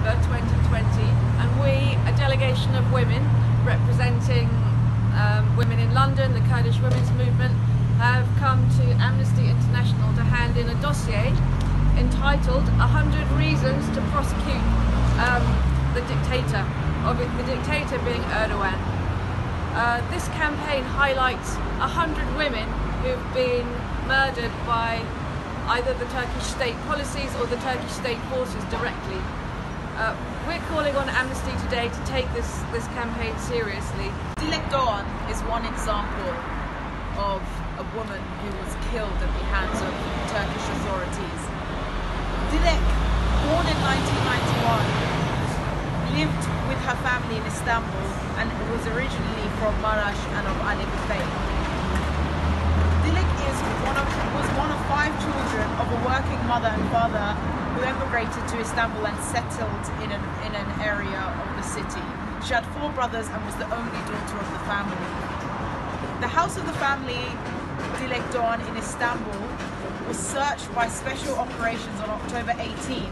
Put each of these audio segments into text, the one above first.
November 2020, and we, a delegation of women representing women in London, the Kurdish women's movement, have come to Amnesty International to hand in a dossier entitled 100 Reasons to Prosecute the dictator being Erdoğan. This campaign highlights 100 women who've been murdered by either the Turkish state policies or the Turkish state forces directly. We're calling on Amnesty today to take this campaign seriously. Diktatör is one example of a woman who was killed at the hands of Turkish authorities. Dilek, born in 1991, lived with her family in Istanbul and was originally from Maraş and of Ali Bey. Dilek was one of 5 children of a working mother and father who emigrated to Istanbul and settled in an area of the city. She had 4 brothers and was the only daughter of the family. The house of the family, Diktatör in Istanbul, was searched by special operations on October 18,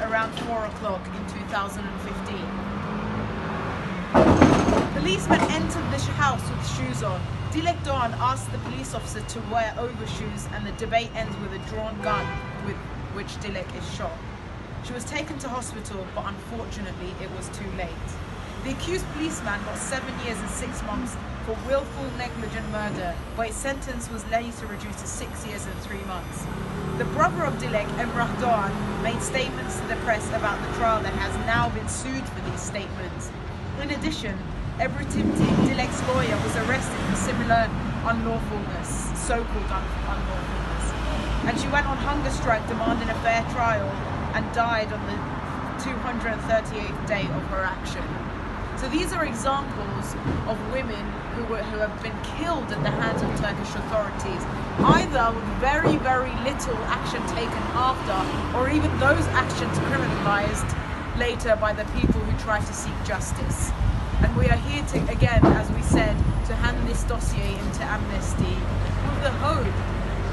around 4 o'clock in 2015. Policemen entered the house with shoes on. Diktatör asked the police officer to wear overshoes, and the debate ends with a drawn gun with which Dilek is shot. She was taken to hospital, but unfortunately it was too late. The accused policeman got 7 years and 6 months for willful negligent murder, but his sentence was later reduced to 6 years and 3 months. The brother of Dilek, Emrah Doğan, made statements to the press about the trial and has now been sued for these statements. In addition, Ebru Timti, Dilek's lawyer, was arrested for similar unlawfulness, so-called unlawfulness, and she went on hunger strike demanding a fair trial and died on the 238th day of her action. So these are examples of women who have been killed at the hands of Turkish authorities, either with very, very little action taken after, or even those actions criminalized later by the people who try to seek justice. And we are here to, again, as we said, to hand this dossier into Amnesty with the hope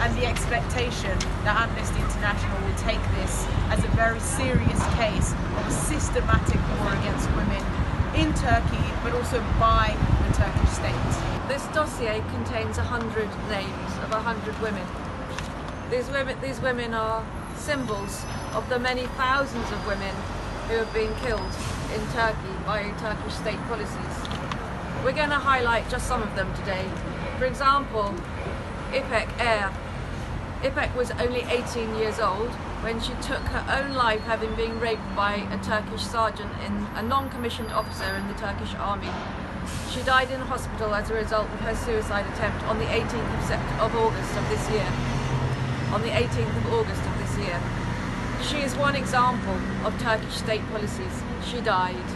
and the expectation that Amnesty International will take this as a very serious case of a systematic war against women in Turkey, but also by the Turkish state. This dossier contains 100 names of 100 women. These women are symbols of the many thousands of women who have been killed in Turkey by Turkish state policies. We're going to highlight just some of them today. For example, İpek Er. İpek was only 18 years old when she took her own life, having been raped by a Turkish sergeant, a non-commissioned officer in the Turkish army. She died in hospital as a result of her suicide attempt on the 18th of August of this year. On the 18th of August of this year. She is one example of Turkish state policies. She died.